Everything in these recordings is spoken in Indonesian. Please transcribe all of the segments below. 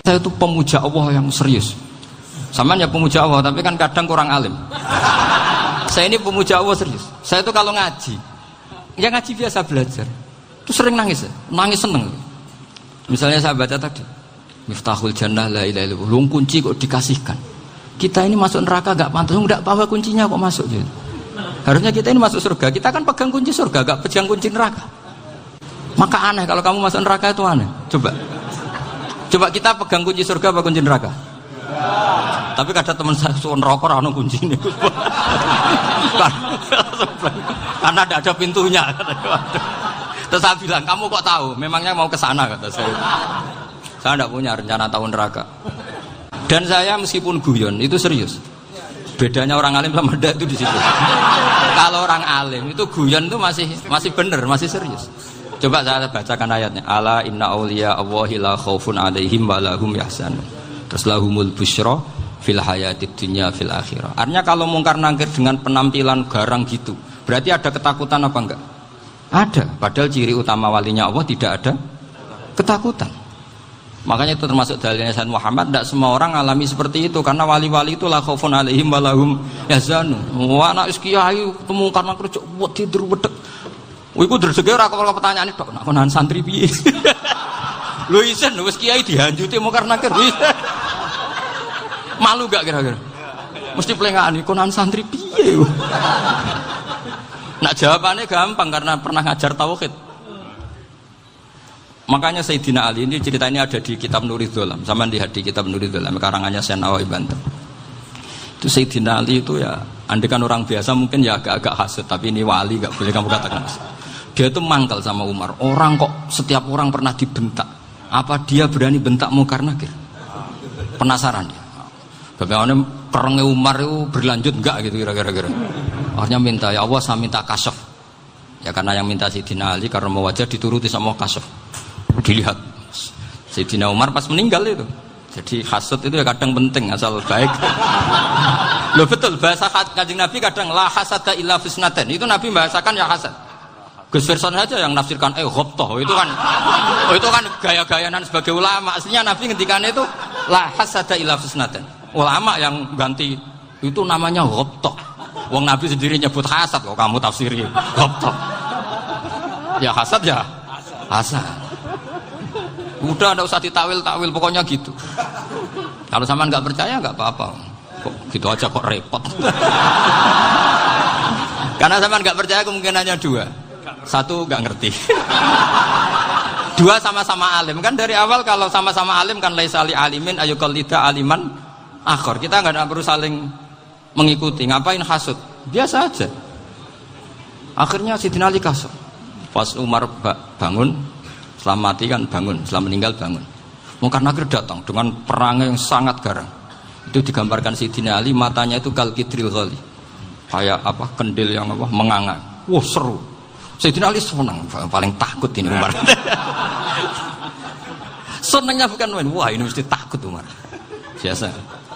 Saya itu pemuja Allah yang serius. Sama ya pemuja Allah, tapi kan kadang kurang alim. Saya ini pemuja Allah serius. Saya itu kalau ngaji, ya ngaji biasa belajar, itu sering nangis seneng. Misalnya saya baca tadi, Miftahul Jannah la ilaha illallah, lung kunci kok dikasihkan. Kita ini masuk neraka gak pantas, enggak bawa kuncinya kok masuk gitu. Harusnya kita ini masuk surga, kita kan pegang kunci surga, gak pegang kunci neraka. Maka aneh kalau kamu masuk neraka itu aneh. Coba kita pegang kunci surga apa kunci neraka? Tapi kadang teman saya suon rokok anu kunci ini. Karena tidak ada pintunya. Terus saya bilang, kamu kok tahu? Memangnya mau ke sana kata saya. Saya tidak punya rencana tahun neraka. Dan saya meskipun guyon itu serius. Bedanya orang alim sama ndak itu di situ. Kalau orang alim itu guyon itu masih benar, masih serius. Coba saya bacakan ayatnya. Ala inna auliya Allahi la khaufun alaihim wa lahum yahzanun. Terus lahumul busyra fil hayatid dunya fil akhirah. Artinya kalau mungkar nangkir dengan penampilan garang gitu, berarti ada ketakutan apa enggak? Ada. Padahal ciri utama walinya Allah tidak ada ketakutan. Makanya itu termasuk dalilnya Sayyid Muhammad. Tidak semua orang alami seperti itu, karena wali-wali itu la khaufun alaihim wa lahum yahzanun. Wah anak kiai ketemu karena kerja buat tidur bedek. Iku rezeki ora kok pertanyaane tok nek konan santri piye. Lho isen wis kiai dihanjuti mungkar nakir. Malu gak kira-kira? Mesti plengane konan santri piye. Nak jawabannya gampang karena pernah ngajar tauhid. Makanya Sayyidina Ali ini cerita ini ada di kitab Nurul Dzolam. Sama lihat di kitab Nurul Dzolam karangannya Syekh Nawawi Banten. Itu Sayyidina Ali itu ya, andekan orang biasa mungkin ya agak-agak hasud, tapi ini wali gak boleh kamu katakan hasud. Dia itu mangkal sama Umar. Orang kok setiap orang pernah dibentak. Apa dia berani bentak mungkar nakir? Penasaran dia. Bagaimana perangnya Umar itu berlanjut enggak gitu kira-kira. Akhirnya minta, ya Allah saya minta kasyaf. Ya karena yang minta Sayyidina Ali karena mau wajah dituruti sama kasyaf. Dilihat Sayyidina Umar pas meninggal itu. Jadi hasud itu ya kadang penting asal baik. Loh betul bahasa Kanjeng Nabi kadang la hasada illa fisnaten. Itu Nabi bahasakan ya hasad. Gus Verson saja yang nafsirkan ghobtoh itu kan gaya-gayanan sebagai ulama. Aslinya Nabi ngendikannya itu la hasada illa fisnaten. Ulama yang ganti itu namanya ghobtoh. Wong Nabi sendiri nyebut hasad kok kamu tafsiri ghobtoh. Ya hasad ya hasad. Udah enggak usah ditawil-tawil pokoknya gitu. Kalau sama nggak percaya nggak apa-apa. Kok gitu aja kok repot. Karena sama nggak percaya kemungkinannya dua. Satu nggak ngerti. Dua sama-sama alim. Kan dari awal kalau sama-sama alim kan laisa li alimin ayuqallida aliman akhor. Kita nggak perlu saling mengikuti. Ngapain hasud? Biasa aja. Akhirnya Sayyidina Ali kasar. Pas Umar bangun, setelah mati kan bangun, setelah meninggal bangun. Mungkar nakir datang dengan perang yang sangat garang. Itu digambarkan Sayyidina Ali matanya itu kal kidril ghali. Kayak apa? Kendil yang apa? Menganga. Wah, seru. Sayyidina Ali senang, paling takut ini Umar. Senangnya bukan main. Wah, ini mesti takut Umar. Biasa.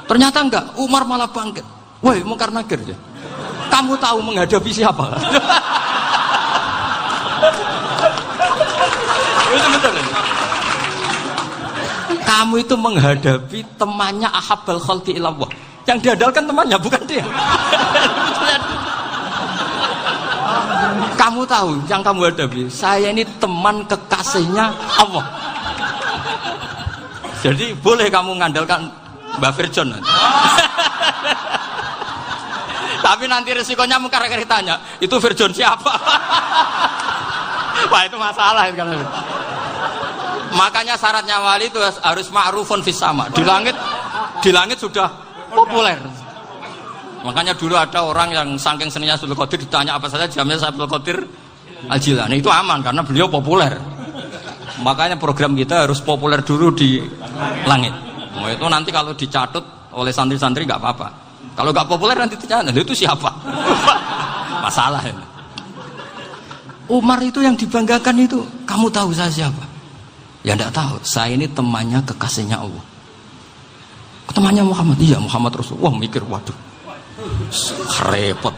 Ternyata enggak, Umar malah bangkit. Woi, mungkar nakir dia. Kamu tahu menghadapi siapa? Itu betul. Kamu itu menghadapi temannya ahabbal khalqi ilallah. Yang diandalkan temannya bukan dia. Kamu tahu yang kamu hadapi, saya ini teman kekasihnya Allah. Jadi boleh kamu mengandalkan Mbak Virjon. Tapi nanti resikonya mungkar nakir tanya, itu Virjon siapa? Wah itu masalah kan. Makanya syaratnya wali itu harus ma'rufun fis sama. Di langit sudah populer. Makanya dulu ada orang yang saking seninya Abdul Qadir ditanya apa saja jamnya Abdul Qadir Al-Jilani itu aman karena beliau populer. Makanya program kita harus populer dulu di langit. Nah, itu nanti kalau dicatut oleh santri-santri nggak apa-apa. Kalau nggak populer nanti ditanya itu siapa? Masalah ini. Umar itu yang dibanggakan itu, kamu tahu saya siapa? Ya enggak tahu, saya ini temannya kekasihnya Allah. Temannya Muhammad, iya Muhammad Rasul. Wah mikir, waduh, repot.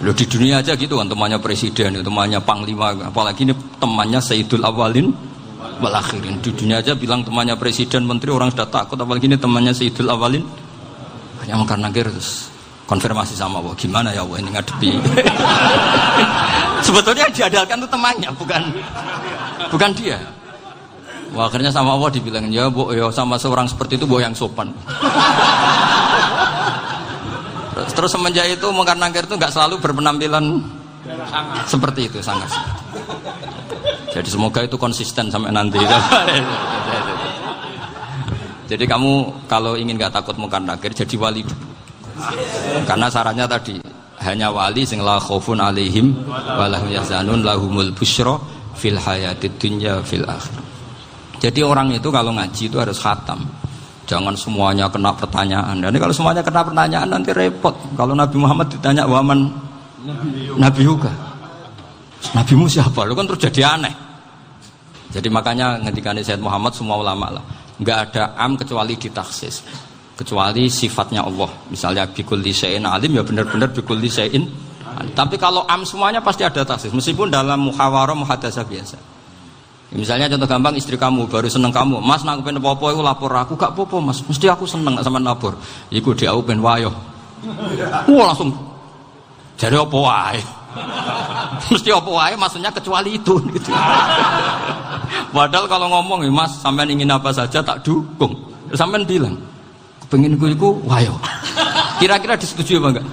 Loh di dunia aja gitu kan, temannya presiden, temannya panglima, apalagi ini temannya Sayyidul Awalin wal akhirin. Di dunia aja bilang temannya presiden, menteri, orang sudah takut, apalagi ini temannya Sayyidul Awalin. Hanya mungkar nakir terus konfirmasi sama Allah, gimana ya Allah ini ngadepi. Sebetulnya yang diandalkan itu temannya, bukan dia. Wah, akhirnya sama Allah dibilang, ya bu, ya sama seorang seperti itu bu yang sopan. Terus semenjak itu mungkar nakir itu nggak selalu berpenampilan seperti itu, sangat. Jadi semoga itu konsisten sampai nanti. Jadi kamu kalau ingin nggak takut mungkar nakir, jadi wali dulu. Karena syaratnya tadi hanya wali sing la khaufun alaihim walahum yahzanun lahumul busyra fil hayatid dunya fil akhir. Jadi orang itu kalau ngaji itu harus khatam. Jangan semuanya kena pertanyaan. Dan kalau semuanya kena pertanyaan nanti repot. Kalau Nabi Muhammad ditanya waman Nabi juga. Nabimu siapa? Lu kan terus jadi aneh. Jadi makanya ketika Sayyid Muhammad semua ulama lah, nggak ada am kecuali ditaksis. Kecuali sifatnya Allah, misalnya bikulli syai'in alim, ya benar-benar bikulli syai'in alim. Tapi kalau am semuanya pasti ada taksis, meskipun dalam muhawarah muhadasah biasa. Misalnya contoh gampang, istri kamu baru seneng kamu, mas nak pengen apa-apa itu lapor aku, gak apa-apa mas, mesti aku seneng gak sama lapor. Iku dia pengen wayo, wah langsung jadi apa wae, mesti apa wae, maksudnya kecuali itu. Gitu. Padahal kalau ngomong, mas sampean ingin apa saja tak dukung, sampean bilang. Pengen gue itu, wayo. Kira-kira disetujui apa enggak?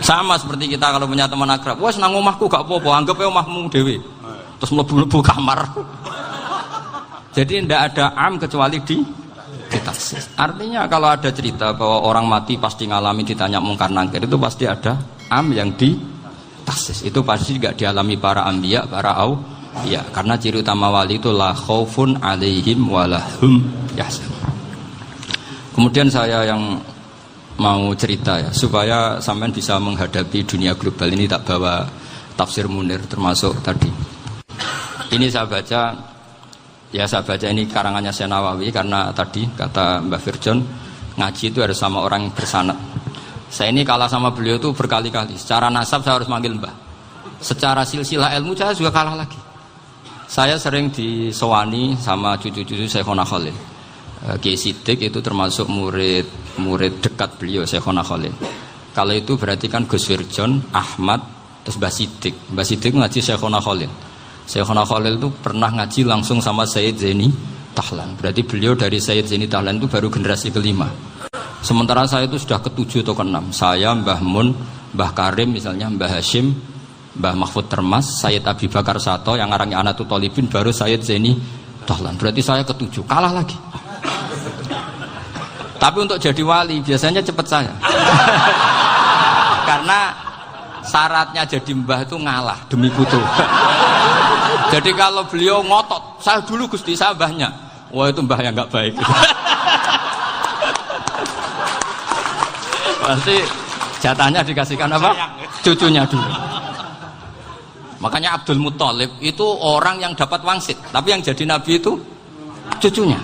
Sama seperti kita kalau punya teman akrab, wes nang omahku gak apa-apa, anggap ya omahmu dewe. Terus mlebu-mlebu kamar. Jadi tidak ada am kecuali di taksis. Artinya kalau ada cerita bahwa orang mati pasti ngalami ditanya mungkar nakir, itu pasti ada am yang di taksis. Itu pasti juga dialami para anbiya, para ya, karena ciri utama wali itu la khaufun alaihim walahum yahzanun. Kemudian saya yang mau cerita ya, supaya sampean bisa menghadapi dunia global ini, tak bawa tafsir Munir termasuk tadi. Ini saya baca ini karangannya Syekh Nawawi, karena tadi kata Mbah Firjon ngaji itu harus sama orang bersanad. Saya ini kalah sama beliau itu berkali-kali. Secara nasab saya harus manggil Mbah. Secara silsilah ilmu saya juga kalah lagi. Saya sering disewani sama cucu-cucu Syekhona Khalil. Kiai Siddiq itu termasuk murid dekat beliau, Syekhona Khalil. Kalau itu berarti kan Gus Firjon, Ahmad, terus Mbah Siddiq. Mbah Siddiq ngaji Syekhona Khalil. Syekhona Khalil itu pernah ngaji langsung sama Sayyid Zaini Tahlan. Berarti beliau dari Sayyid Zaini Tahlan itu baru generasi kelima. Sementara saya itu sudah ke-7 atau ke-6. Saya, Mbah Mun, Mbah Karim misalnya, Mbah Hashim, Mbah Mahfud Termas, Sayyid Abi Bakar Sato, yang arangnya Anatul Talibin, baru Sayyid Zaini Tahlan. Berarti saya ke-7, kalah lagi. Tapi untuk jadi wali biasanya cepat saya. Karena syaratnya jadi mbah itu ngalah demi putu. Jadi kalau beliau ngotot, saya dulu Gusti, saya mbahnya. Wah itu mbah yang nggak baik. Pasti jatahnya dikasihkan apa? Cucunya dulu. Makanya Abdul Muthalib itu orang yang dapat wangsit, tapi yang jadi nabi itu cucunya.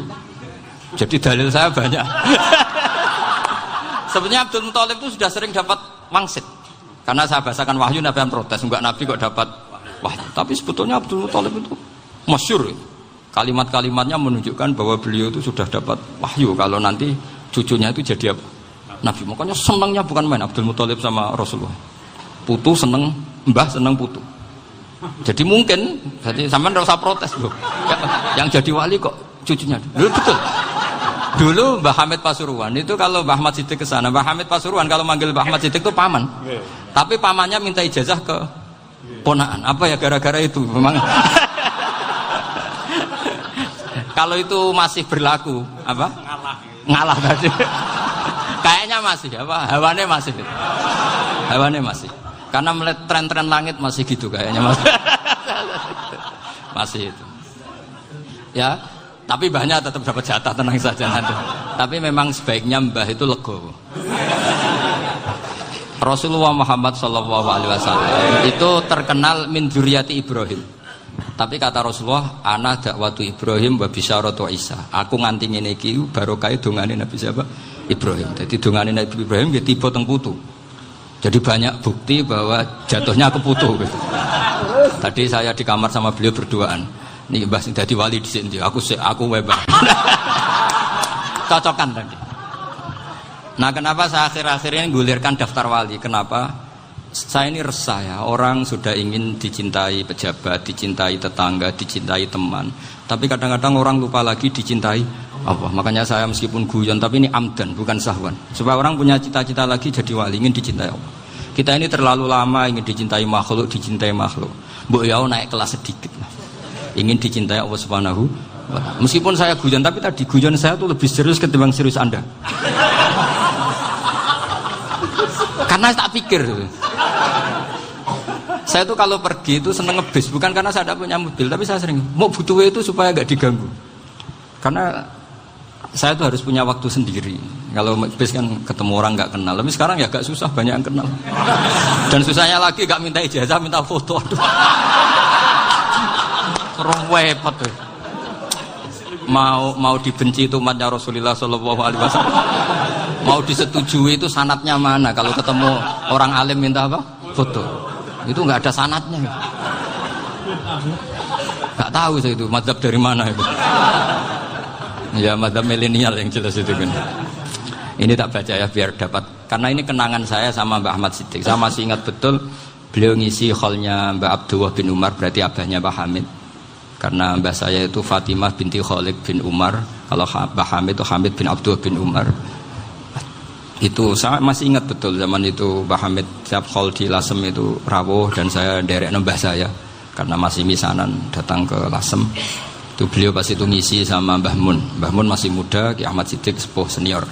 Jadi dalil saya banyak. Sebenarnya Abdul Muthalib itu sudah sering dapat wangsit. Karena saya bahasakan wahyu, nabi yang protes, enggak nabi kok dapat wahyu. Tapi sebetulnya Abdul Muthalib itu masyhur. Kalimat-kalimatnya menunjukkan bahwa beliau itu sudah dapat wahyu kalau nanti cucunya itu jadi apa? Nabi. Makanya senangnya bukan main Abdul Muthalib sama Rasulullah. Putu seneng, mbah seneng putu. Jadi mungkin, jadi sampean enggak usah protes loh. Yang jadi wali kok cucunya. Dulu betul. Dulu Mbah Hamid Pasuruan itu kalau Mbah Ahmad Siddiq ke sana, Mbah Hamid Pasuruan kalau manggil Mbah Ahmad Siddiq itu paman. Tapi pamannya minta ijazah ke ponakan. Apa ya gara-gara itu memang. Kalau itu masih berlaku, apa? Ngalah tadi. Kayaknya masih, apa? Hawane masih. Hawane masih. Karena melihat tren-tren langit masih gitu kayaknya masih. Masih itu. Ya, tapi mbahnya tetap dapat jatah, tenang saja nanti. Tapi memang sebaiknya mbah itu legowo. Rasulullah Muhammad SAW itu terkenal min dzurriyyati Ibrahim. Tapi kata Rasulullah, ana dakwatu Ibrahim wa bisyaratu Isa. Aku nganti ngene iki barokah dongane Nabi siapa? Ibrahim. Jadi dongane Nabi Ibrahim nggih tiba teng putu. Jadi banyak bukti bahwa jatuhnya ke putu gitu. Tadi saya di kamar sama beliau berduaan. Nih Mbah sing dadi wali dhisik ndi? Aku Mbah. Cocokan tadi. Nah, kenapa saya akhir-akhir ini gulirkan daftar wali? Kenapa? Saya ini resah ya, orang sudah ingin dicintai pejabat, dicintai tetangga, dicintai teman. Tapi kadang-kadang orang lupa lagi dicintai Allah. Makanya saya meskipun guyon, tapi ini amdan, bukan sahwan. Supaya orang punya cita-cita lagi jadi wali, ingin dicintai Allah. Kita ini terlalu lama ingin dicintai makhluk. Mbok ya naik kelas sedikit lah. Ingin dicintai Allah Subhanahu wa Ta'ala. Meskipun saya guyon, tapi tadi guyon saya tuh lebih serius ketimbang serius Anda. Karena tak pikir. Saya tuh kalau pergi itu seneng ngebis, bukan karena saya tidak punya mobil, tapi saya sering mau butuh itu supaya gak diganggu. Karena saya tuh harus punya waktu sendiri. Kalau ngebis kan ketemu orang gak kenal, tapi sekarang ya gak susah, banyak yang kenal. Dan susahnya lagi gak minta ijazah, minta foto. Aduh. Repot tuh. Mau dibenci itu umatnya Rasulullah Shallallahu Alaihi Wasallam. Mau disetujui itu sanatnya mana? Kalau ketemu orang alim minta apa? Foto. Itu nggak ada sanatnya. Nggak tahu saya itu mazhab dari mana itu. Ya mazhab milenial yang jelas itu kan. Ini tak baca ya biar dapat. Karena ini kenangan saya sama Mbak Ahmad Siddiq. Saya masih ingat betul beliau ngisi hallnya Mbak Abdullah bin Umar, berarti abahnya Mbak Hamid. Karena mbah saya itu Fatimah binti Khalid bin Umar. Kalau Mbah Hamid itu Hamid bin Abdullah bin Umar. Itu saya masih ingat betul zaman itu Mbah Hamid siap hall di Lasem itu rawuh dan saya derek mbah saya karena masih misanan datang ke Lasem. Itu beliau pas itu ngisi sama Mbah Mun. Mbah Mun masih muda, Ki Ahmad Siddiq sepuh senior.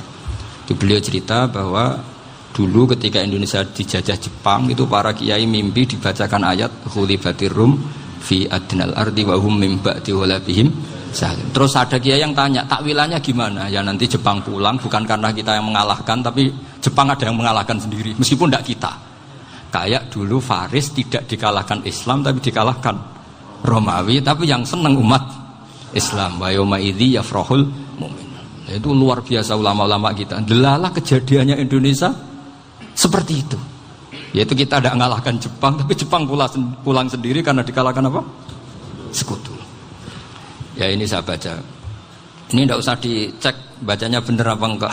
Itu beliau cerita bahwa dulu ketika Indonesia dijajah Jepang itu para kiai mimpi dibacakan ayat Khulifatir Rum fi adnal ardi wa hum min ba'di walabihim salim. Terus ada kiai yang tanya, takwilannya gimana? Ya nanti Jepang pulang bukan karena kita yang mengalahkan, tapi Jepang ada yang mengalahkan sendiri, meskipun tidak kita. Kayak dulu Faris tidak dikalahkan Islam tapi dikalahkan Romawi, tapi yang senang umat Islam. Wa yauma idzi yafrahul mu'min. Itu luar biasa ulama-ulama kita. Delalah kejadiannya Indonesia seperti itu. Yaitu kita tidak mengalahkan Jepang, tapi Jepang pulang sendiri karena dikalahkan apa? Sekutu. Ya ini saya baca. Ini tidak usah dicek bacanya benar apa enggak.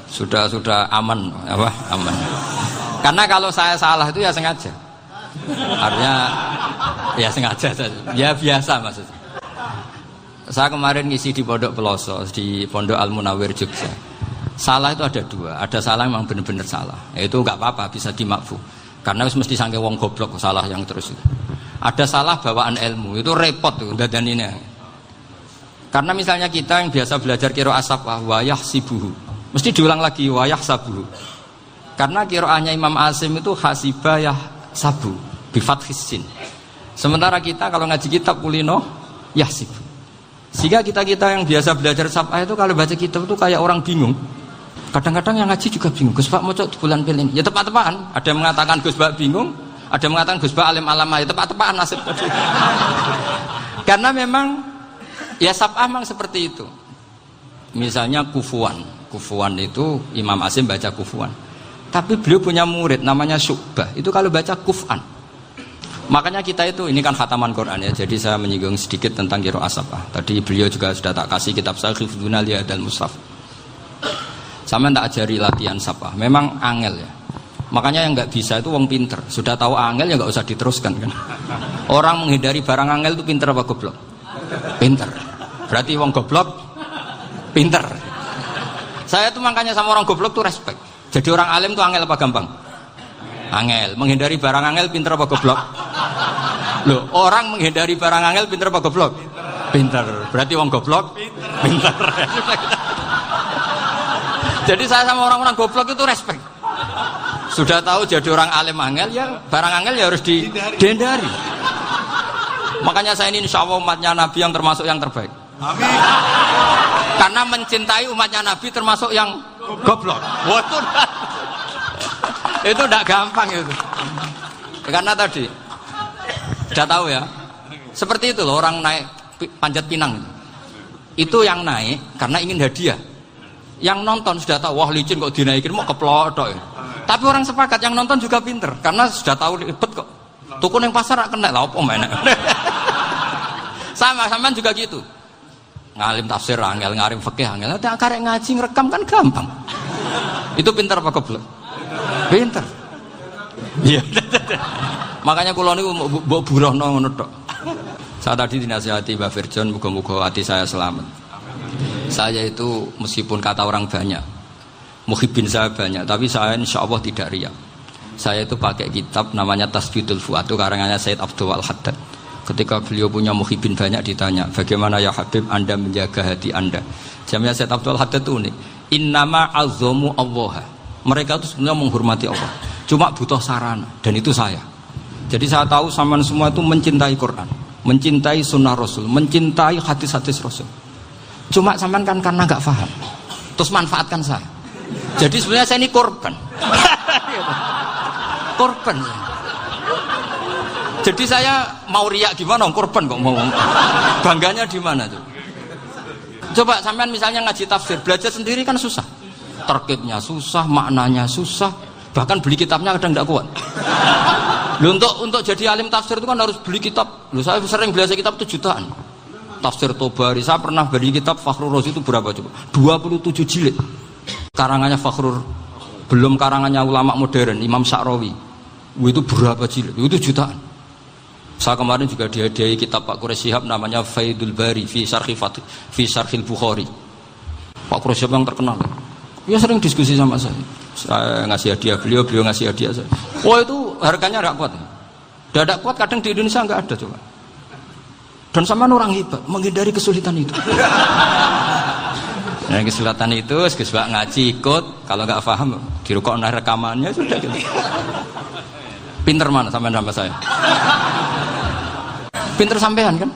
Sudah aman apa? Aman. Karena kalau saya salah itu ya sengaja. Artinya ya sengaja saja. Ya biasa maksudnya. Saya kemarin ngisi di Pondok Peloso, di Pondok Al Munawir Jogja. Salah itu ada dua, ada salah yang memang benar-benar salah, itu nggak apa-apa, bisa dimakfu, karena mesti sangke wong goblok salah yang terus itu. Ada salah bawaan ilmu, itu repot tuh dan ini. Karena misalnya kita yang biasa belajar qiraah safah wayah sibuhu, mesti diulang lagi wayah sabuhu. Karena qiraahnya Imam Asim itu hasibah sabu, bifat hisin. Sementara kita kalau ngaji kitab kulino yahsibu. Sehingga kita yang biasa belajar safah itu kalau baca kitab itu kayak orang bingung. Kadang-kadang yang ngaji juga bingung. Gus Pak mau cok bulan pilih. Ya tepat-tepatan. Ada yang mengatakan Gus Pak bingung, ada yang mengatakan Gus Pak alim alama. Ya tepat-tepatan nasib. Karena memang ya saf'ah memang seperti itu. Misalnya kufuan. Kufuan itu Imam Asim baca kufuan. Tapi beliau punya murid namanya Syu'bah. Itu kalau baca kuf'an. Makanya kita itu, ini kan khataman Quran ya. Jadi saya menyinggung sedikit tentang qiraah saf'ah. Tadi beliau juga sudah tak kasih kitab Sahih Dunal dan Mushaf. Sama tak ajari latihan saf'ah. Memang angel ya. Makanya yang nggak bisa itu wong pinter. Sudah tahu angel ya nggak usah diteruskan kan. Orang menghindari barang angel itu pinter apa goblok? Pinter. Berarti wong goblok pinter. Saya tuh makanya sama orang goblok tuh respect. Jadi orang alim tuh angel apa gampang? Angel. Menghindari barang angel pinter apa goblok? Loh, orang menghindari barang angel pinter apa goblok? Pinter. Berarti wong goblok pinter. Jadi saya sama orang-orang goblok itu respect. Sudah tahu jadi orang alim angel ya barang angel ya harus dihindari. Makanya saya ini insya Allah umatnya Nabi yang termasuk yang terbaik. Amin. Karena mencintai umatnya Nabi termasuk yang goblok. Waduh. Itu tidak gampang itu. Karena tadi sudah tahu ya. Seperti itu loh orang naik panjat pinang. Itu yang naik karena ingin hadiah. Yang nonton sudah tahu wah licin kok dinaikin mau keplodok. Tapi orang sepakat yang nonton juga pinter karena sudah tahu ribet kok Tuku ning pasar rak kena lha opo menek. Sama sampean juga gitu. Ngalim tafsir angel, ngalim fikih angel. Nek karek ngaji ngrekam kan gampang. Itu pinter apa goblok? Pinter. Iya. Makanya kula niku mbok burohno ngono tok. Saya tadi dinasihati Mbak Firjon, muga-muga hati saya selamat. Saya itu meskipun kata orang banyak, muhibbin saya banyak, tapi saya insya Allah tidak riya. Saya itu pakai kitab namanya Tasbidul Fuad, itu karangannya Sayyid Abdul Haddad. Ketika beliau punya muhibbin banyak ditanya, bagaimana ya Habib Anda menjaga hati Anda? Jamnya Sayyid Abdul Haddad itu unik. Innama azzamu Allah. Mereka itu sebenarnya menghormati Allah. Cuma butuh sarana, dan itu saya. Jadi saya tahu sampean semua itu mencintai Quran, mencintai sunnah Rasul, mencintai hadis-hadis Rasul. Cuma sampean kan karena nggak paham, terus manfaatkan saya. Jadi sebenarnya saya ini korban. Korban. Jadi saya mau riak gimana? Korban kok mau. Bangganya di mana tuh? Coba sampean misalnya ngaji tafsir, belajar sendiri kan susah. Terkibnya susah, maknanya susah, bahkan beli kitabnya kadang tidak kuat. Loh, untuk jadi alim tafsir itu kan harus beli kitab. Loh, saya sering belajar kitab itu jutaan. Tafsir Tobari, saya pernah beli kitab Fakhrur Razi itu berapa coba? 27 jilid. Karangannya Fakhrur, belum karangannya ulama modern, Imam Sa'rawi. Itu berapa jilid? Itu jutaan. Saya kemarin juga dihadiahi kitab Pak Quraish Shihab namanya Faidul Bari fi Syarhil Bukhari. Pak Quraish Shihab yang terkenal. Dia sering diskusi sama saya. Saya ngasih hadiah beliau ngasih hadiah saya. Oh itu harganya tidak kuat. Tidak kuat kadang di Indonesia nggak ada coba. Dan sama orang hebat menghindari kesulitan itu. Nah, kesulitan itu sebab ngaji ikut, kalau nggak paham dirukok rekamannya sudah gitu. Pinter mana sampean sama saya? Pinter sampean kan?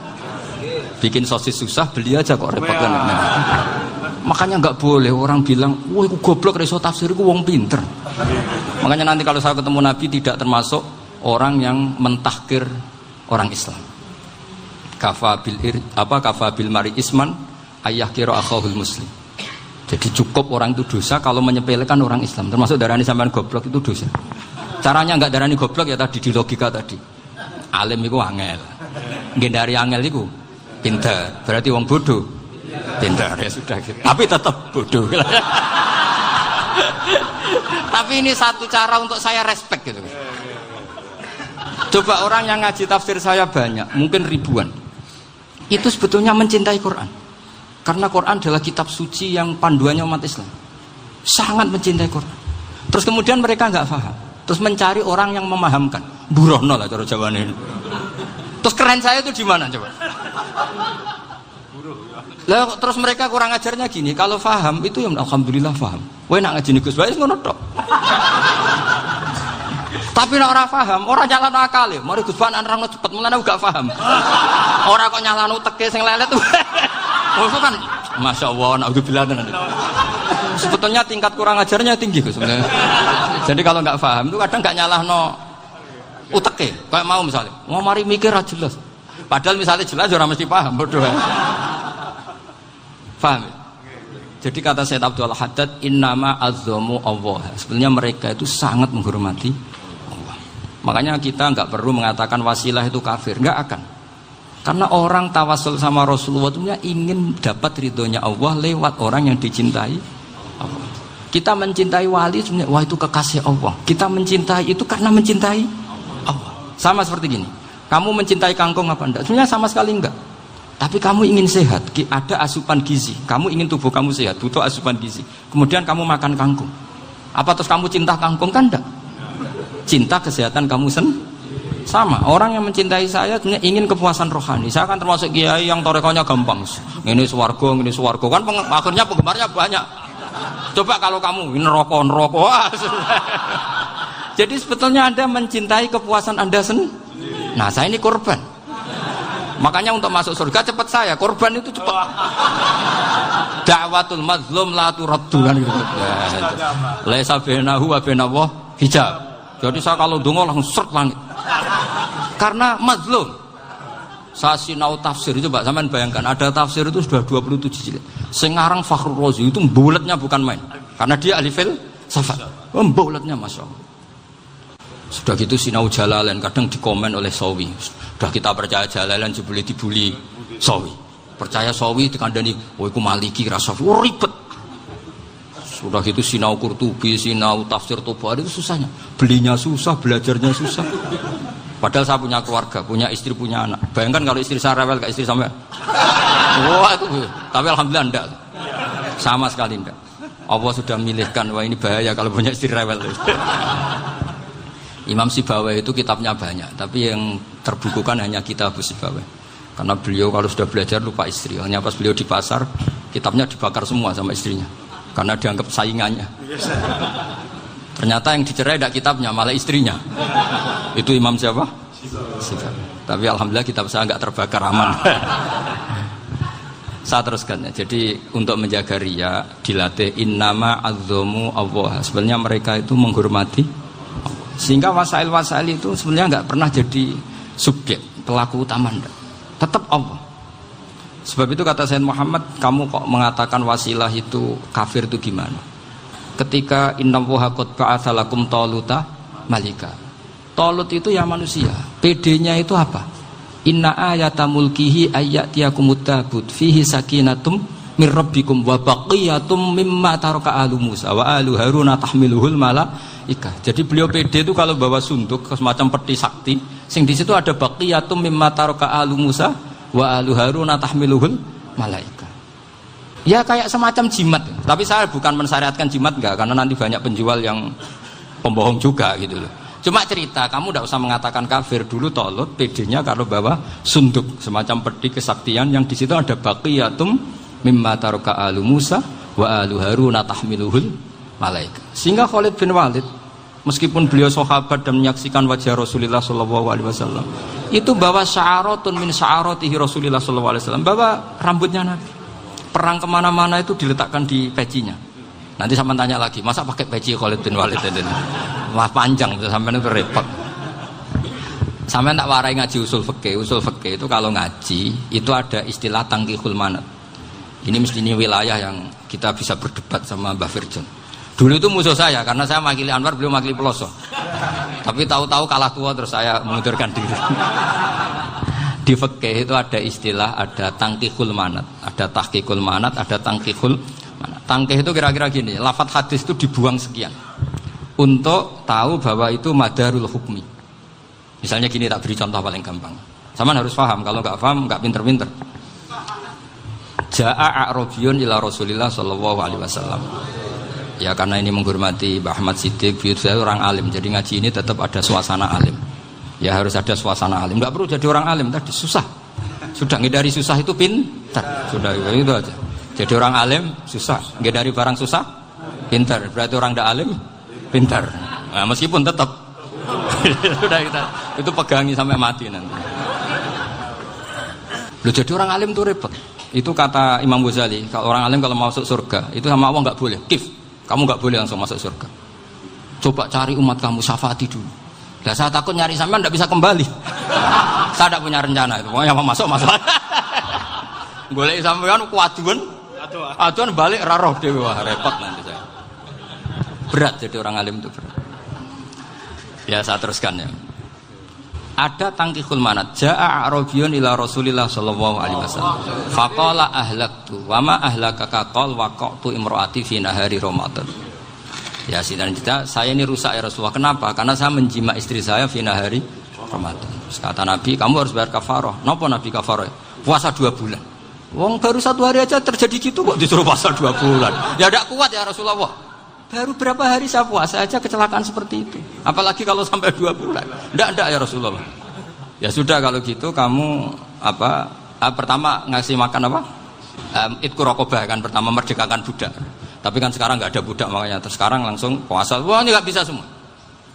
Bikin sosis susah, beli aja kok repot kan. Makanya nggak boleh orang bilang, wah aku goblok reso tafsir, aku wong pinter. Makanya nanti kalau saya ketemu Nabi tidak termasuk orang yang mentahkir orang Islam. Kafa bil mari isman ayah kira akhahul muslim. Jadi cukup orang itu dosa kalau menyepelekan orang Islam. Termasuk darani sampean goblok itu dosa. Caranya nggak darani goblok ya tadi di logika tadi. Alim itu angel. Ngendari angel itu pinter. Berarti wong bodoh. Pinter ya sudah gitu. Tapi tetap bodoh. Tapi ini satu cara untuk saya respect gitu. Coba orang yang ngaji tafsir saya banyak, mungkin ribuan. Itu sebetulnya mencintai Quran. Karena Quran adalah kitab suci yang panduannya umat Islam. Sangat mencintai Quran. Terus kemudian mereka nggak paham. Terus mencari orang yang memahamkan. Burohno lah cara Jawa ini. Terus keren saya itu di mana coba? Lah terus mereka kurang ajarnya gini, kalau paham itu ya alhamdulillah paham. Kowe nak ngaji Gus Bae ngono tok. Tapi nek ora paham, ora nyalano akale. Mari Gus Bae nerangno cepet mulane gak paham. Ora kok nyalano teke sing lelet. Oh kan Masya Allah, naudzubillah. Sebetulnya tingkat kurang ajarnya tinggi Gus sebenarnya. Jadi kalau nggak paham itu kadang nggak nyalahno uteke. Kayak mau misalnya, mau mari mikir aja jelas. Padahal misalnya jelas orang mesti paham, bodoh. Paham? Jadi kata Sayyid Abdul Haddad, innama azzamu Allah. Sebenarnya mereka itu sangat menghormati Allah. Makanya kita nggak perlu mengatakan wasilah itu kafir, nggak akan. Karena orang tawasul sama Rasulullah itu ingin dapat ridhonya Allah lewat orang yang dicintai Allah. Kita mencintai wali sebenarnya, wah itu kekasih Allah. Kita mencintai itu karena mencintai Allah. Sama seperti gini, kamu mencintai kangkung apa enggak? Sebenarnya sama sekali enggak. Tapi kamu ingin sehat, ada asupan gizi. Kamu ingin tubuh kamu sehat, butuh asupan gizi. Kemudian kamu makan kangkung. Apa terus kamu cinta kangkung? Kan enggak. Cinta kesehatan kamu sama. Orang yang mencintai saya sebenarnya ingin kepuasan rohani. Saya kan termasuk kiai yang torekonya gampang. Ini swarga, kan akhirnya penggemarnya banyak. Coba kalau kamu neraka. Jadi sebetulnya Anda mencintai kepuasan Anda sendiri. Nah, saya ini korban. Makanya untuk masuk surga cepat saya, korban itu cepat. Da'watul mazlum la turaddu kan gitu. Laisa bainahu wa bainallah hijab. Jadi saya kalau donga langsung seret langit. Karena mazlum. Saya sinau tafsir itu, Pak, sampean bayangkan ada tafsir itu sudah 27 jilid. Sing ngarang Fakhrur Razi itu buletnya bukan main. Karena dia ahli filsafat. Buletnya Masya Allah. Sudah gitu sinau Jalalain kadang dikomen oleh Sawi. Sudah kita percaya Jalalain jebule dibuli Sawi. Percaya Sawi dikandani, "Oh iku Maliki rasa ribet." Sudah gitu sinau Qurtubi, sinau tafsir Tabari itu susahnya. Belinya susah, belajarnya susah. Padahal saya punya keluarga, punya istri, punya anak. Bayangkan kalau istri saya rewel, kayak istri sampai. Wah itu, tapi alhamdulillah enggak. Sama sekali enggak. Allah sudah milihkan, wah ini bahaya kalau punya istri rewel. Imam Sibawai itu kitabnya banyak, tapi yang terbukukan hanya kitab Sibawai. Karena beliau kalau sudah belajar lupa istri. Hanya pas beliau di pasar, kitabnya dibakar semua sama istrinya. Karena dianggap saingannya. Ternyata yang dicerai tidak kitabnya, malah istrinya. Itu Imam siapa? Sibawai. Tapi alhamdulillah kitab saya nggak terbakar, aman. Saya teruskan ya. Jadi untuk menjaga riya dilatih innama azzamu Allah. Sebenarnya mereka itu menghormati Allah. Sehingga wasail-wasail itu sebenarnya nggak pernah jadi subjek pelaku utama, enggak. Tetap Allah. Sebab itu kata Sayyid Muhammad, kamu kok mengatakan wasilah itu kafir itu gimana? Ketika innallaha qad ba'atsa lakum taluta malika. Talut itu ya manusia. PD-nya itu apa? Inna ayata mulkihi ayyatiyakumut tabut fihi sakinatum mir rabbikum wa baqiyatum mimma taraka alu Musa wa alu Haruna tahmiluhul malaika. Jadi beliau PD itu kalau bawa sunduk semacam peti sakti, sing di situ ada baqiyatum mimma taraka alu Musa wa alu Haruna tahmiluhul malaika. Ya kayak semacam jimat. Tapi saya bukan mensyariatkan jimat enggak, karena nanti banyak penjual yang pembohong juga gitu loh. Cuma cerita, kamu tidak usah mengatakan kafir. Dulu Talut PD-nya kalau bawa sunduk semacam peti kesaktian yang di situ ada baqiyatum mimma taraka alu Musa wa alu Haruna tahmiluhul malaika. Sehingga Khalid bin Walid meskipun beliau sahabat dan menyaksikan wajah Rasulullah SAW, itu bawa sya'aratun min sya'aratihi Rasulullah SAW, bawa rambutnya Nabi. Perang kemana-mana itu diletakkan di pecinya. Nanti sama tanya lagi, masa pakai peci Khalid bin Walid ini? Wah panjang, sampai itu repot. Sampai tak warai ngaji usul fikih. Usul fikih itu kalau ngaji itu ada istilah tangkihul manat. Ini mestinya wilayah yang kita bisa berdebat sama Mbah Firjon. Dulu itu musuh saya karena saya makili Anwar, beliau makili Peloso. Tapi tahu-tahu kalah tua terus saya mengundurkan diri. Di fikih itu ada istilah, ada tangkihul manat, ada tahqiqul manat, ada tangkihul manat. Tangkih itu kira-kira gini, lafadz hadis itu dibuang sekian untuk tahu bahwa itu madarul hukmi. Misalnya gini, tak beri contoh paling gampang. Sama harus paham, kalau nggak paham nggak pinter-pinter. Ja'a a'rabiyun ila Rasulillah sallallahu alaihi wasallam. Ya karena ini menghormati Mbah Ahmad Siddiq, saya orang alim, jadi ngaji ini tetap ada suasana alim. Ya harus ada suasana alim. Nggak perlu jadi orang alim tadi, susah. Sudah ngedari susah itu pintar. Sudah itu aja. Jadi orang alim susah, ngedari barang susah pintar. Berarti orang tidak alim pintar. Nah, meskipun tetap sudah kita itu pegangi sampai mati nanti. Loh, jadi orang alim itu repot. Itu kata Imam Ghazali, kalau orang alim kalau masuk surga itu sama Allah nggak boleh. Kif, kamu nggak boleh langsung masuk surga. Coba cari umat kamu, syafaati dulu. Nah, saya takut nyari sampean tidak bisa kembali. Saya tidak punya rencana itu. Pokoknya mau masuk. Golek sampean kuaduan. Aduan balik raroh dewe, wah repot nanti saya. Berat jadi orang alim itu berat. Ya saya teruskan ya. Ada tangkihul manat. Ja'a a'rabiyun ila Rasulillah sallallahu alaihi wasallam. Faqala ahlaktu wa ma ahlakaka qal waqa'tu imraati fi nahari Ramadan. Ya sidang kita, saya ini rusak ya Rasulullah. Kenapa? Karena saya menjima istri saya fi nahari Ramadan. Terus kata Nabi, kamu harus bayar kafarah. Napa Nabi kafarah? Puasa 2 bulan. Wong baru 1 hari aja terjadi gitu kok disuruh puasa 2 bulan. Ya tidak kuat ya Rasulullah. Baru berapa hari saya puasa aja kecelakaan seperti itu. Apalagi kalau sampai 2 bulan. Tidak ya Rasulullah. Ya sudah kalau gitu kamu pertama ngasih makan apa? Itqu raqabah kan, pertama merdekakan budak. Tapi kan sekarang nggak ada budak makanya. Terus sekarang langsung puasa. Wah ini nggak bisa semua.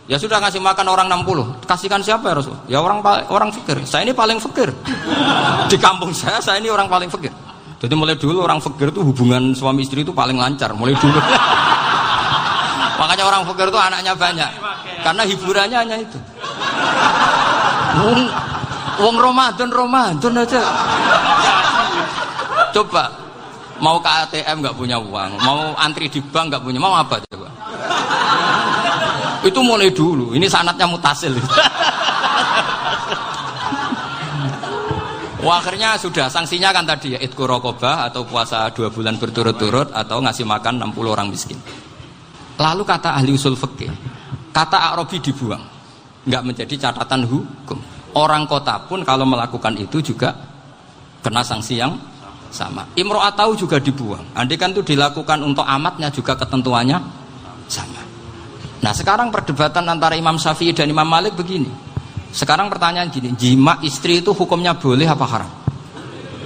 Ya sudah ngasih makan orang 60. Kasihkan siapa ya Rasul? Ya orang fakir. Saya ini paling fakir. Di kampung saya ini orang paling fakir. Jadi mulai dulu orang fakir itu hubungan suami istri itu paling lancar. Mulai dulu. Makanya orang fakir itu anaknya banyak. Karena hiburannya hanya itu. Wong Ramadan aja. Coba mau ke ATM nggak punya uang, mau antri di bank nggak punya, mau apa coba? Itu mulai dulu. Ini sanatnya mutasil. Wah, akhirnya sudah sanksinya kan tadi ya idku raqabah atau puasa 2 bulan berturut-turut atau ngasih makan 60 orang miskin. Lalu kata ahli usul fikih, kata Arabi dibuang, nggak menjadi catatan hukum. Orang kota pun kalau melakukan itu juga kena sanksi yang sama. Imro'atau juga dibuang. Andai kan itu dilakukan untuk amatnya juga ketentuannya sama. Nah sekarang perdebatan antara Imam Syafi'i dan Imam Malik begini. Sekarang pertanyaan gini, jima istri itu hukumnya boleh apa haram?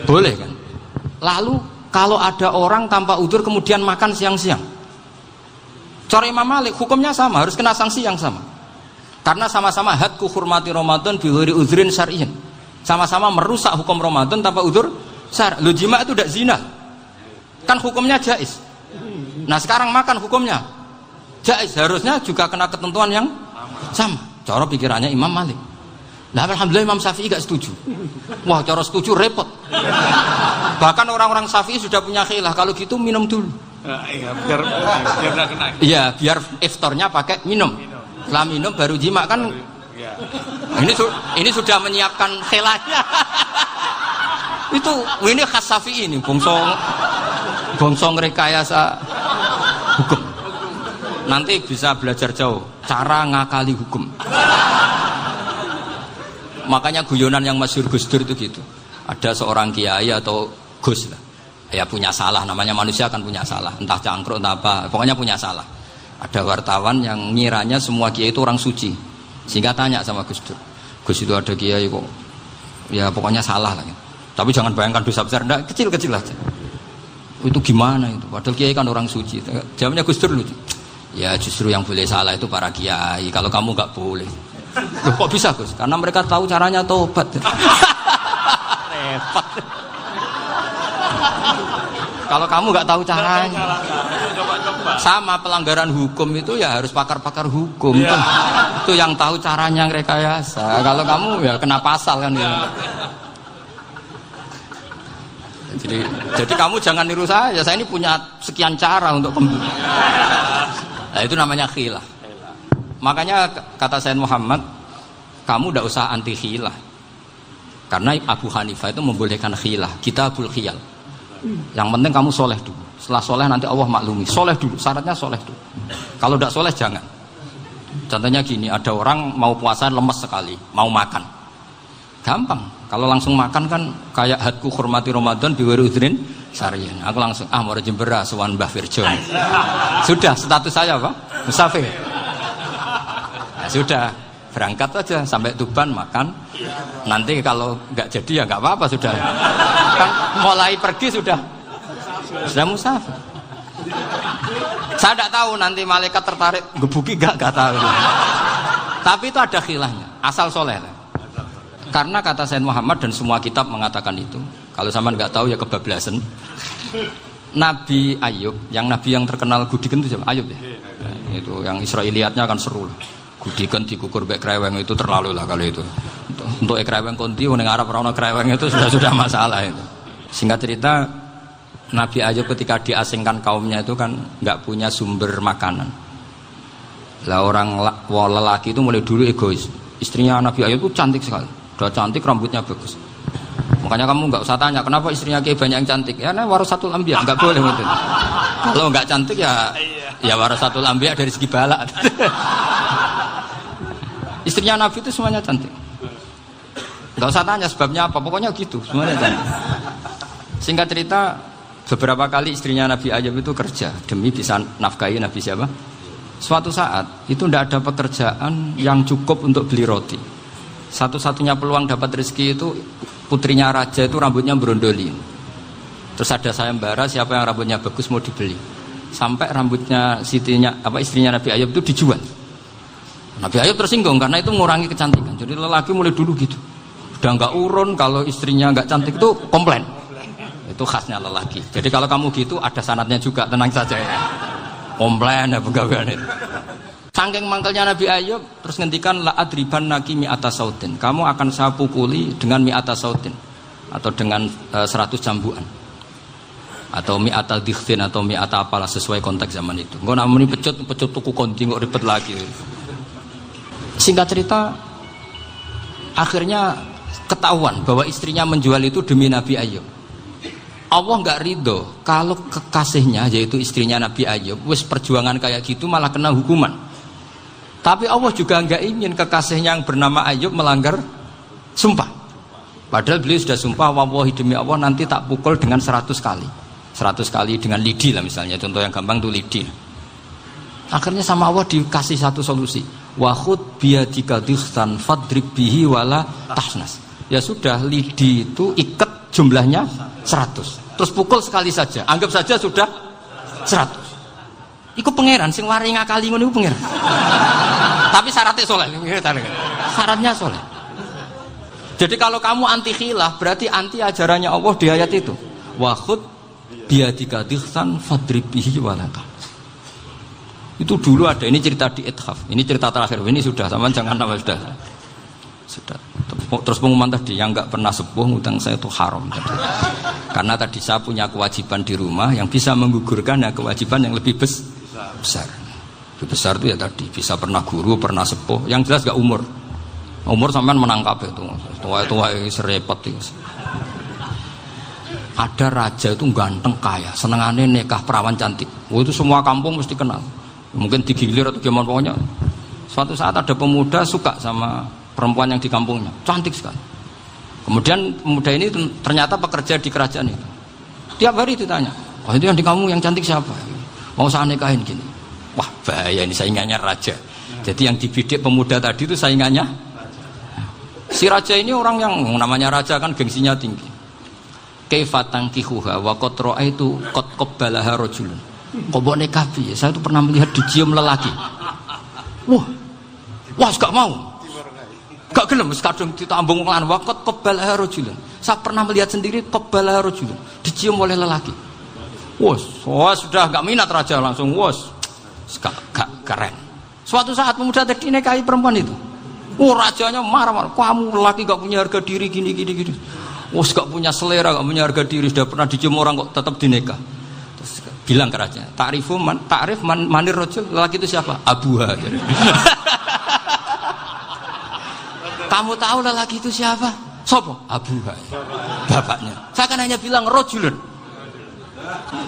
Boleh kan? Lalu kalau ada orang tanpa udzur kemudian makan siang-siang, cara Imam Malik hukumnya sama, harus kena sanksi yang sama. Karena sama-sama hadku hurmati Ramadan bighairi udzrin syar'iyyin. Sama-sama merusak hukum Ramadan tanpa udzur syar'. Lu jima itu tidak zina. Kan hukumnya jaiz. Nah, sekarang makan hukumnya jaiz, harusnya juga kena ketentuan yang sama. Cara pikirannya Imam Malik. Nah, alhamdulillah Imam Syafi'i gak setuju. Wah, cara setuju repot. Bahkan orang-orang Syafi'i sudah punya khilaf, kalau gitu minum dulu. Iya, biar gak kena. Iya, biar iftarnya pakai minum. Setelah minum baru jima kan. Ya. Ini sudah menyiapkan khilafnya. Ini khas Syafi'i ini, bongsong rekayasa hukum. Nanti bisa belajar jauh cara ngakali hukum. Makanya guyonan yang masyhur Gus Dur itu gitu. Ada seorang kiai atau Gus lah, ya punya salah, namanya manusia kan punya salah, entah cangkruk entah apa, pokoknya punya salah. Ada wartawan yang ngiranya semua kiai itu orang suci, sehingga tanya sama Gus Dur, Gus itu ada kiai kok, ya pokoknya salah lah. Tapi jangan bayangkan dosa besar, enggak, kecil-kecil aja. Itu gimana itu? Padahal kiai kan orang suci. Jawabnya Gus Dur lucu. Ya justru yang boleh salah itu para kiai. Kalau kamu nggak boleh. Loh, kok bisa Gus? Karena mereka tahu caranya tobat. Repot. Kalau kamu nggak tahu caranya. Sama pelanggaran hukum itu ya harus pakar-pakar hukum. Ya. Itu yang tahu caranya rekayasa. Kalau kamu ya kena pasal kan ya. Jadi kamu jangan niru saya ini punya sekian cara untuk nah, itu namanya khilah. Makanya kata Sayyid Muhammad, kamu tidak usah anti khilah, karena Abu Hanifah itu membolehkan khilah, kitabul khiyal. Yang penting kamu soleh dulu, setelah soleh nanti Allah maklumi. Soleh dulu, syaratnya soleh dulu. Kalau tidak soleh jangan. Contohnya gini, ada orang mau puasa lemes sekali, mau makan, gampang. Kalau langsung makan kan kayak hadku hormati Ramadan bighairi udzrin syar'iyyin. Aku langsung mau jembera sowan Mbah Firjo. Sudah status saya apa? Musafir. Nah, sudah berangkat aja sampai Tuban makan. Nanti kalau nggak jadi ya nggak apa-apa sudah. Kan mulai pergi sudah musafir. Saya tidak tahu nanti malaikat tertarik gebuki nggak tahu. Tapi itu ada khilafnya. Asal soleh lah. Karena kata Sayyid Muhammad dan semua kitab mengatakan itu. Kalau sama nggak tahu ya kebablasan. Nabi Ayub, nabi yang terkenal Gudiken itu siapa? Ayub ya. Nah, itu yang Israiliyatnya kan seru. Gudiken dikukur bek kreweng itu terlalu lah kalau itu. Untuk kreweng konti ning Arab ora ono kreweng itu sudah masalah itu. Singkat cerita, Nabi Ayub ketika diasingkan kaumnya itu kan nggak punya sumber makanan. Lah orang lelaki itu mulai dulu egois. Istrinya Nabi Ayub itu cantik sekali. Udah cantik, rambutnya bagus. Makanya kamu nggak usah tanya kenapa istrinya kayak banyak yang cantik. Ya, warasatul anbiya, nggak boleh gitu. Kalau nggak cantik ya warasatul anbiya dari segi balak. Istrinya Nabi itu semuanya cantik. Nggak usah tanya sebabnya apa, pokoknya gitu, semuanya cantik. Singkat cerita, beberapa kali istrinya Nabi Ayub itu kerja demi bisa nafkahi Nabi siapa? Suatu saat itu tidak ada pekerjaan yang cukup untuk beli roti. Satu-satunya peluang dapat rezeki itu putrinya raja itu rambutnya berondolin. Terus ada sayembara siapa yang rambutnya bagus mau dibeli. Sampai rambutnya istrinya Nabi Ayub itu dijual. Nabi Ayub tersinggung karena itu mengurangi kecantikan. Jadi lelaki mulai dulu gitu. Udah nggak urun kalau istrinya nggak cantik itu komplain. Itu khasnya lelaki. Jadi kalau kamu gitu ada sanadnya juga, tenang saja ya. Komplain ya pegawaian itu. Saking mangkelnya Nabi Ayub terus ngendikan la adriban naki mi'ata sautin. Kamu akan saya pukuli dengan mi'ata sautin atau dengan 100 cambukan. Atau mi'ata dikhtin atau mi'ata apalah sesuai konteks zaman itu. Engko namanya pecut tuku konti kok ribet lagi. Singkat cerita, akhirnya ketahuan bahwa istrinya menjual itu demi Nabi Ayub. Allah nggak ridho kalau kekasihnya yaitu istrinya Nabi Ayub wis perjuangan kayak gitu malah kena hukuman. Tapi Allah juga nggak ingin kekasihnya yang bernama Ayub melanggar sumpah. Padahal beliau sudah sumpah, wallahi demi Allah nanti tak pukul dengan 100 kali. 100 kali dengan lidi lah misalnya, contoh yang gampang tuh lidi. Akhirnya sama Allah dikasih satu solusi. Wa khud biyadika dikhsan fadrib bihi wala tahnas. Ya sudah, lidi itu ikat jumlahnya 100. Terus pukul sekali saja. Anggap saja sudah 100. Iku pangeran sing wari ngakali ngono iku pangeran. Tapi syaratnya soleh. Syaratnya soleh. Jadi kalau kamu anti khilaf berarti anti ajarannya Allah di ayat itu. Wa khud biyadika dikhsan fadrib bihi wala tahnas. Itu dulu ada, ini cerita di Ithaf, ini cerita terakhir, ini sudah, sama jangan nama sudah. Terus pengumuman tadi, yang nggak pernah sepuh ngutang saya itu haram tadi. Karena tadi saya punya kewajiban di rumah yang bisa menggugurkan ya kewajiban yang lebih besar. Lebih besar itu ya tadi, bisa pernah guru, pernah sepuh, yang jelas nggak umur. Umur sampean menangkap itu, tua serepot itu. Ada raja itu ganteng kaya, senengannya nikah perawan cantik. Itu semua kampung mesti kenal. Mungkin digilir atau gimana pokoknya. Suatu saat ada pemuda suka sama perempuan yang di kampungnya, cantik sekali. Kemudian pemuda ini ternyata pekerja di kerajaan itu. Tiap hari ditanya, oh itu yang di kamu yang cantik siapa? Mau saya nikahin gini. Wah bahaya, ini saingannya raja. Jadi yang dibidik pemuda tadi itu saingannya. Si raja ini orang yang namanya raja kan gengsinya tinggi. Kaifatang kihuha wa qad ra'aitu qad qabbalaha rajulun. Kok boleh kafi? Saya tuh pernah melihat dicium lelaki. Wah, gak mau. Gak gelem, kadang ditambung lan waqat qabbalaha rajulun. Saya pernah melihat sendiri qabbalaha rajulun, dicium oleh lelaki. Wah, sudah gak minat raja langsung. Gak keren. Suatu saat pemuda tadi nikahi perempuan itu. Rajanya marah-marah. Kamu lelaki gak punya harga diri gini. Gak punya selera, gak punya harga diri, sudah pernah dicium orang kok tetap dinikah. Terus bilang ke raja, takrif manir rajul, lelaki itu siapa? Abuha. Kamu tahu lelaki itu siapa? Sopo? Abuha. Bapaknya. Saya kan hanya bilang rajulun.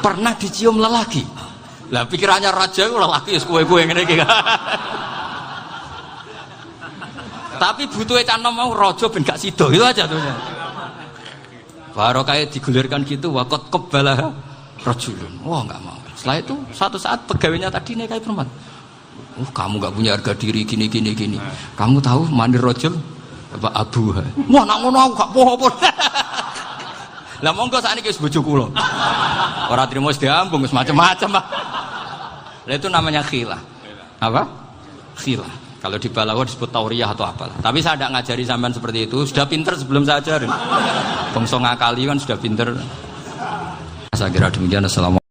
Pernah dicium lelaki. Lah pikirannya raja itu lelaki ya kue-kue ngene iki. Tapi butuhe canom mau raja ben gak sida itu aja tuh. Baru kayak digulirkan gitu waqat qabbalah rajulun. Wah nggak mau. Setelah itu suatu saat pegawainya tadi nikahi perempuan. Kamu nggak punya harga diri gini. Kamu tahu manir rajul apa abuha? Wah nak ngono aku gak poho-poho. Lah monggo sakniki wis bojo kula. Ora trimo wis diambung wis macam-macam. Lah itu namanya khilah. Apa? Khilah. Kalau di Balaghah disebut tauriyah atau apalah. Tapi saya tidak ngajari sampean seperti itu. Sudah pinter sebelum saya ajarin. Bangsa ngakali kan sudah pinter. Saya kira demikian. Assalamualaikum.